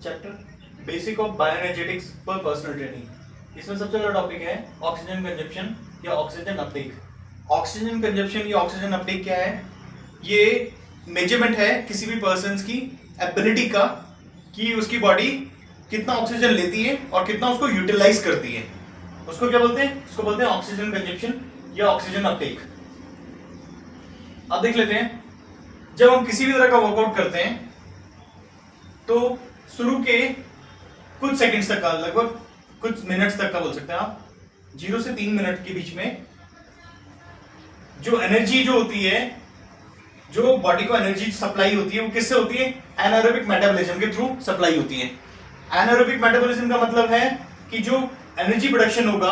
Chapter basic of bioenergetics for personal training. इसमें सबसे बड़ा टॉपिक है ऑक्सीजन कंजप्शन या ऑक्सीजन अपटेक। ऑक्सीजन कंजप्शन या ऑक्सीजन अपटेक क्या है? ये मेजरमेंट है किसी भी पर्सन की एबिलिटी का कि उसकी बॉडी कितना ऑक्सीजन लेती है और कितना उसको यूटिलाइज करती है। उसको क्या बोलते हैं? उसको बोलते हैं ऑक्सीजन कंजप्शन या ऑक्सीजन अपटेक। अब देख लेते हैं, जब हम किसी भी तरह का वर्कआउट करते हैं तो शुरू के कुछ सेकंड्स तक का, लगभग कुछ मिनट्स तक का बोल सकते हैं आप, 0 से 3 मिनट के बीच में जो एनर्जी जो होती है, जो बॉडी को एनर्जी सप्लाई होती है, वो किससे होती है? एनारोबिक मेटाबॉलिज्म के थ्रू सप्लाई होती है। एनारोबिक मेटाबॉलिज्म का मतलब है कि जो एनर्जी प्रोडक्शन होगा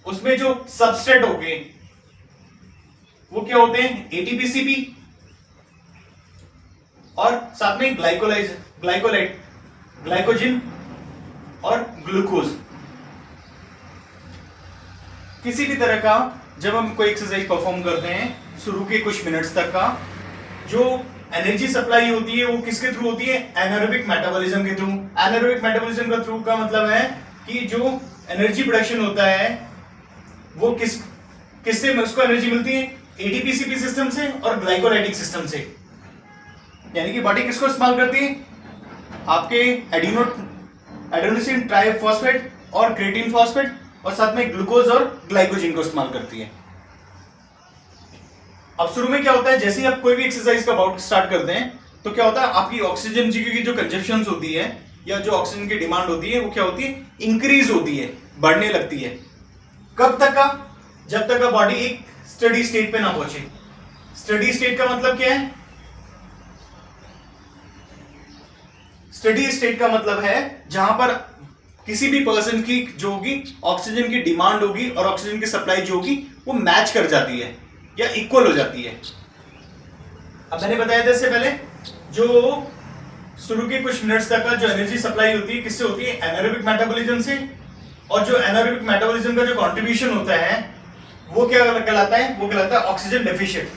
उसमें जो सबस्ट्रेट होंगे वो क्या होते हैं? एटीपीसीपी और साथ में ग्लाइकोजन और ग्लूकोज। किसी भी तरह का जब हम कोई एक्सरसाइज परफॉर्म करते हैं, शुरू के कुछ मिनट्स तक का जो एनर्जी सप्लाई होती है वो किसके थ्रू होती है? एनारोबिक मेटाबॉलिज्म के थ्रू। एनारोबिक मेटाबॉलिज्म का थ्रू का मतलब है कि जो एनर्जी प्रोडक्शन होता है वो किससे उसको एनर्जी मिलती है? एटीपीसीपी सिस्टम से और ग्लाइकोलाइटिक सिस्टम से। यानी कि बॉडी किसको इस्तेमाल करती है? आपके एडेनोसिन ट्राइफॉस्फेट और क्रिएटिन फॉस्फेट और साथ में ग्लूकोज और ग्लाइकोजन को इस्तेमाल करती है। अब शुरू में क्या होता है, जैसे ही आप कोई भी एक्सरसाइज का बाउट स्टार्ट करते हैं तो क्या होता है, आपकी ऑक्सीजन की जो कंजप्शन होती है या जो ऑक्सीजन की डिमांड होती है वो क्या होती है? इंक्रीज होती है, बढ़ने लगती है। कब तक का? जब तक का बॉडी एक स्टडी स्टेट पे ना पहुंचे। स्टडी स्टेट का मतलब क्या है? स्टडी स्टेट का मतलब है जहां पर किसी भी पर्सन की जो होगी ऑक्सीजन की डिमांड होगी और ऑक्सीजन की सप्लाई जो होगी वो मैच कर जाती है या इक्वल हो जाती है। अब मैंने बताया था इससे पहले, जो शुरू के कुछ मिनट्स तक का जो एनर्जी सप्लाई होती है किससे होती है? एनारोबिक मेटाबॉलिज्म से। और जो एनारोबिक मेटाबॉलिज्म का जो कंट्रीब्यूशन होता है वो क्या कहलाता है? वो कहलाता है ऑक्सीजन डेफिशिएंट।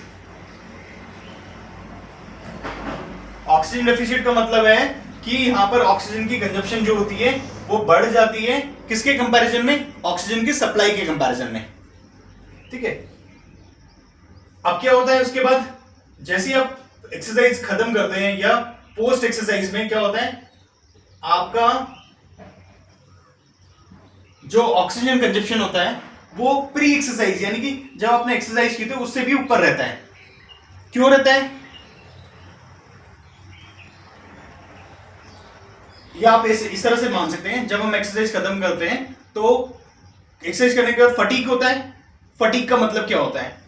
ऑक्सीजन डेफिशिएंट का मतलब है कि यहां पर ऑक्सीजन की कंजप्शन जो होती है वो बढ़ जाती है। किसके कंपैरिजन में? ऑक्सीजन की सप्लाई के कंपैरिजन में। ठीक है। अब क्या होता है उसके बाद, जैसे ही आप एक्सरसाइज खत्म करते हैं या पोस्ट एक्सरसाइज में क्या होता है, आपका जो ऑक्सीजन कंजप्शन होता है वो प्री एक्सरसाइज यानी कि जब आपने एक्सरसाइज की थी उससे भी ऊपर रहता है। क्यों रहता है? या आप इस तरह से मान सकते हैं, जब हम एक्सरसाइज खत्म करते हैं तो एक्सरसाइज करने के बाद फटीग होता है। फटीग का मतलब क्या होता है?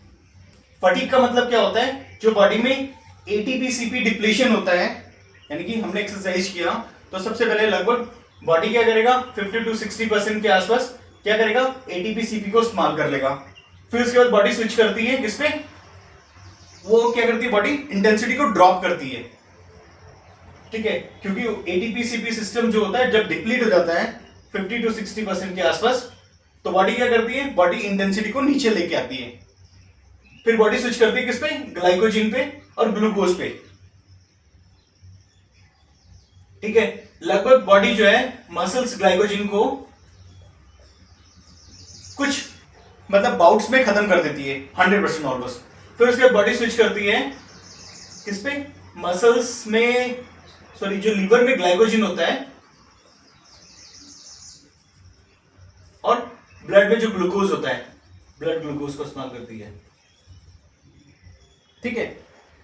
फटीग का मतलब क्या होता है? जो बॉडी में एटीपीसीपी डिप्लीशन होता है, यानी कि हमने एक्सरसाइज किया तो सबसे पहले लगभग बॉडी क्या करेगा? 50 to 60% के आसपास क्या करेगा? एटीपीसीपी को इस्तेमाल कर लेगा। फिर उसके बाद बॉडी स्विच करती है किस पे? वो क्या करती है? बॉडी इंटेंसिटी को ड्रॉप करती है। ठीक है, क्योंकि एटीपीसीपी सिस्टम जो होता है जब डिप्लीट हो जाता है 50 to 60% के आसपास, तो बॉडी क्या करती है? बॉडी इंटेंसिटी को नीचे लेके आती है। फिर बॉडी स्विच करती है किस पे? ग्लाइकोजन पे और ग्लूकोज पे। ठीक है, लगभग बॉडी जो है मसल्स ग्लाइकोजन को कुछ मतलब बाउट्स में खत्म कर देती है, 100% ऑलमोस्ट। फिर उसके बाद बॉडी स्विच करती है किस पे? मसल्स में, सॉरी, जो लीवर में ग्लाइकोजन होता है और ब्लड में जो ग्लूकोज होता है, ब्लड ग्लूकोज को इस्तेमाल करती है। ठीक है,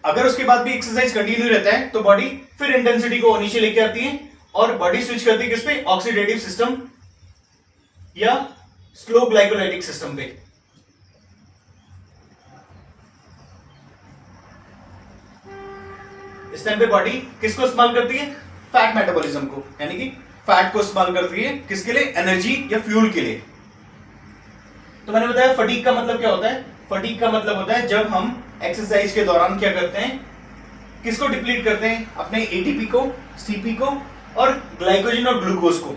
अगर उसके बाद भी एक्सरसाइज कंटिन्यू रहता है तो बॉडी फिर इंटेंसिटी को नीचे लेके आती है और बॉडी स्विच करती है किस पे? ऑक्सीडेटिव सिस्टम या स्लो ग्लाइकोलाइटिक सिस्टम पे। इस टाइम पे बॉडी किसको इस्तेमाल करती है? फैट मेटाबॉलिज्म को, यानी कि फैट को इस्तेमाल करती है किसके लिए? एनर्जी या फ्यूल के लिए। तो मैंने बताया फटीग का मतलब क्या होता है? फटीग का मतलब होता है जब हम एक्सरसाइज के दौरान क्या करते हैं? किसको डिप्लीट करते हैं? अपने एटीपी को, सीपी को और ग्लाइकोजन और ग्लूकोज को।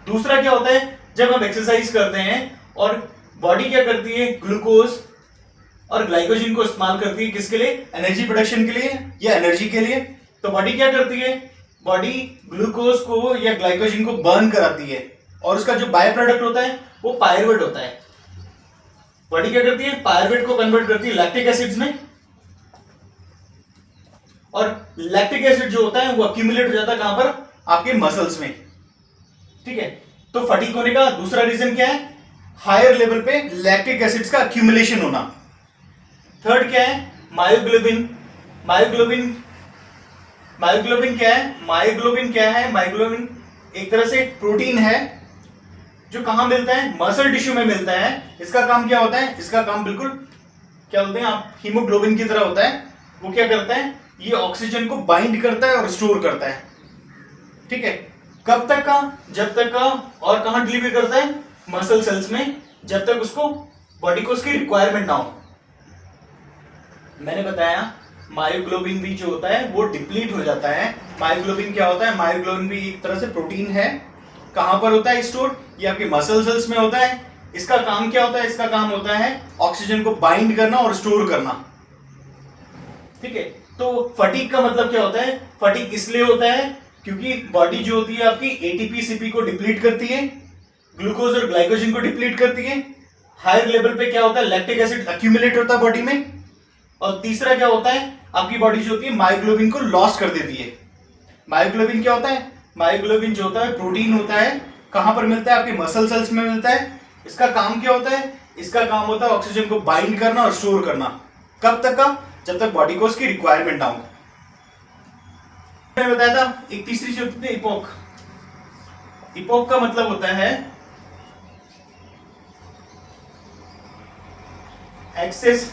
दूसरा क्या होता है? जब हम एक्सरसाइज करते हैं और बॉडी क्या करती है? ग्लूकोज और ग्लाइकोजन को इस्तेमाल करती है किसके लिए, एनर्जी प्रोडक्शन के लिए या एनर्जी के लिए। तो बॉडी क्या करती है, बॉडी ग्लूकोज को या ग्लाइकोजन को बर्न कराती है और उसका जो बाय प्रोडक्ट होता है वो पायरुवेट होता है। बॉडी क्या करती है, पायरुवेट को कन्वर्ट करती है लैक्टिक एसिड्स में, और लैक्टिक एसिड जो होता है वो अक्यूमुलेट हो जाता है कहां पर, आपके मसल्स में। ठीक है, तो फटीग होने का दूसरा रीजन क्या है, हायर लेवल पे लैक्टिक एसिड्स का अक्यूमुलेशन होना। थर्ड क्या है, मायोग्लोबिन। मायोग्लोबिन क्या है, मायोग्लोबिन एक तरह से प्रोटीन है जो कहां मिलता है, मसल टिश्यू में मिलता है। इसका काम क्या होता है, इसका काम बिल्कुल क्या बोलते हैं आप, हीमोग्लोबिन की तरह होता है। वो क्या करता है, ये ऑक्सीजन को बाइंड करता है और स्टोर करता है। ठीक है, कब तक का, जब तक का, और कहां डिलीवर करता है, मसल सेल्स में, जब तक उसको बॉडी को उसकी रिक्वायरमेंट ना हो। मैंने बताया मायोग्लोबिन भी जो होता है वो डिप्लीट हो जाता है। मायोग्लोबिन क्या होता है, मायोग्लोबिन भी एक तरह से प्रोटीन है। कहां पर होता है स्टोर, ये आपके मसल सेल्स में होता है। इसका काम क्या होता है, इसका काम होता है ऑक्सीजन को बाइंड करना और स्टोर करना। ठीक है, तो फटीग का मतलब क्या होता है, फटीग इसलिए होता है क्योंकि बॉडी जो होती है आपकी एटीपी सीपी को डिप्लीट करती है, ग्लूकोज और ग्लाइकोजन को डिप्लीट करती है। हायर लेवल पे क्या होता है, लैक्टिक एसिड अक्यूमुलेट होता है बॉडी में। और तीसरा क्या होता है, आपकी बॉडी जो होती है मायोग्लोबिन को लॉस कर देती है। मायोग्लोबिन क्या होता है, मायोग्लोबिन जो होता है प्रोटीन होता है। कहां पर मिलता है, आपके मसल सेल्स में मिलता है। इसका काम क्या होता है, इसका काम होता है ऑक्सीजन को बाइंड करना और स्टोर करना। कब तक का, जब तक बॉडी को उसकी रिक्वायरमेंट ना हो। मैंने बताया था एक तीसरी चीज होती है इपोक। इपोक का मतलब होता है एक्सेस,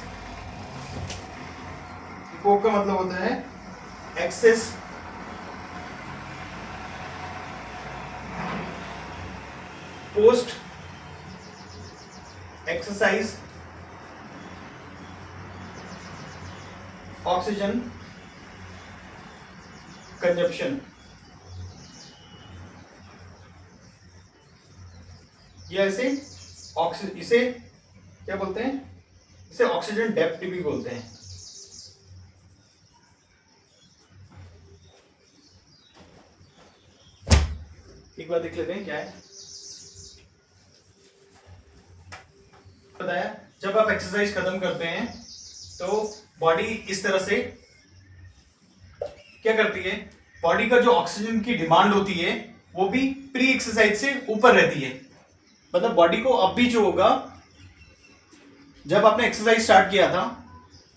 इपोक का मतलब होता है excess post exercise oxygen consumption. ये इसे क्या बोलते हैं, इसे ऑक्सीजन डेप्थ भी बोलते हैं। एक बार देख लेते हैं क्या है। बताया जब आप एक्सरसाइज खत्म करते हैं तो बॉडी इस तरह से क्या करती है, बॉडी का जो ऑक्सीजन की डिमांड होती है वो भी प्री एक्सरसाइज से ऊपर रहती है। मतलब बॉडी को अब भी जो होगा, जब आपने एक्सरसाइज स्टार्ट किया था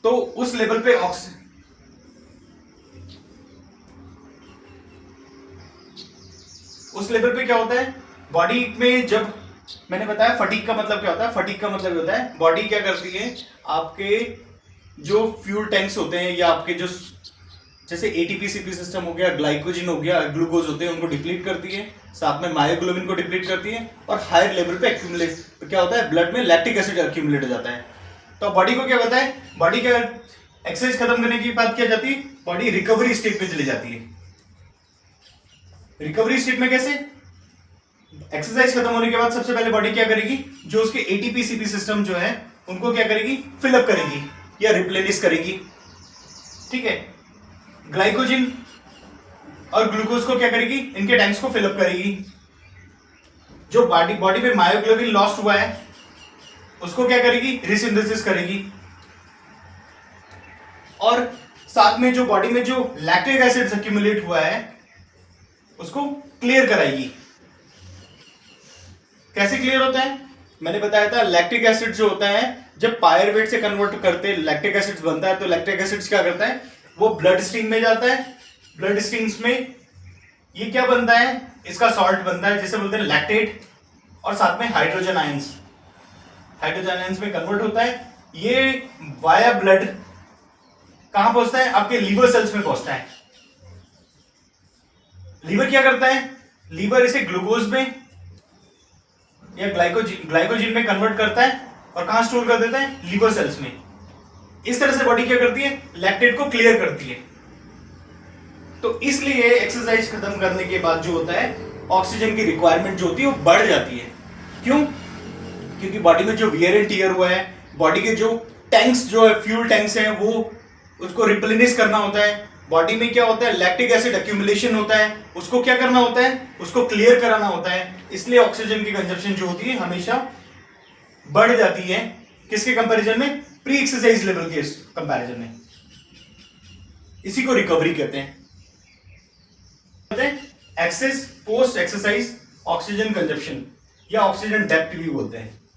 तो उस लेवल पे उस लेवल पे क्या होता है बॉडी में, जब मैंने बताया फटीग का मतलब क्या होता है, फटीग का मतलब होता है बॉडी क्या करती है, आपके जो फ्यूल टैंक्स होते हैं या आपके जो जैसे एटीपी सीपी सिस्टम हो गया, ग्लाइकोजन हो गया, ग्लूकोज होते हैं, उनको डिप्लीट करती है, साथ में मायोग्लोबिन को डिप्लीट करती है, और हायर लेवल पे एक्यूमुलेट क्या होता है, ब्लड में लैक्टिक एसिड एक्यूमुलेट हो जाता है। तो बॉडी को क्या होता है, बॉडी क्या एक्सरसाइज खत्म करने की बात क्या जाती है, बॉडी रिकवरी स्टेट में चली जाती है। रिकवरी स्टेट में कैसे, एक्सरसाइज खत्म होने के बाद सबसे पहले बॉडी क्या करेगी, जो उसके एटीपी सीपी सिस्टम जो है उनको क्या करेगी, फिलअप करेगी या रिप्लेनिश करेगी। ठीक है, ग्लाइकोजन और ग्लूकोज को क्या करेगी, इनके टैंक्स को फिलअप करेगी। जो बॉडी में मायोग्लोबिन लॉस्ट हुआ है उसको क्या करेगी, रिसिंथेसिस करेगी। और साथ में जो बॉडी में जो लैक्टिक एसिड एक्यूमुलेट हुआ है उसको क्लियर कराएगी। कैसे क्लियर होता है, मैंने बताया था लैक्टिक एसिड जो होता है जब पायरुवेट से कन्वर्ट करते लैक्टिक एसिड बनता है, तो लैक्टिक एसिड क्या करता है, वो ब्लड स्ट्रीम में जाता है। ब्लड स्ट्रीम्स में ये क्या बनता है, इसका सॉल्ट बनता है जिसे बोलते हैं लैक्टेट, और साथ में हाइड्रोजन आयंस में कन्वर्ट होता है। ये वाया ब्लड कहां पहुंचता है, आपके लीवर सेल्स में पहुंचता है। लीवर क्या करता है, लीवर इसे ग्लूकोज में या ग्लाइकोजन में कन्वर्ट करता है और कहां स्टोर कर देता है, लीवर सेल्स में। इस तरह से बॉडी क्या करती है, लैक्टेट को क्लियर करती है। तो इसलिए एक्सरसाइज खत्म करने के बाद जो होता है ऑक्सीजन की रिक्वायरमेंट जो होती है वो बढ़ जाती है। क्यों, क्योंकि बॉडी में जो वियर एंड टियर हुआ है, बॉडी के जो टैंक्स जो है, फ्यूल टैंक्स हैं, वो उसको रिप्लेनिश करना होता है। बॉडी में क्या होता है, लैक्टिक एसिड एक्यूमुलेशन होता है, उसको क्या करना होता है, उसको क्लियर कराना होता है। इसलिए ऑक्सीजन की कंजप्शन जो होती है हमेशा बढ़ जाती है। किसके कंपैरिजन में, प्री एक्सरसाइज लेवल के कंपैरिजन में। इसी को रिकवरी कहते हैं। Excess post exercise oxygen consumption या ऑक्सीजन डेप्थ भी बोलते हैं।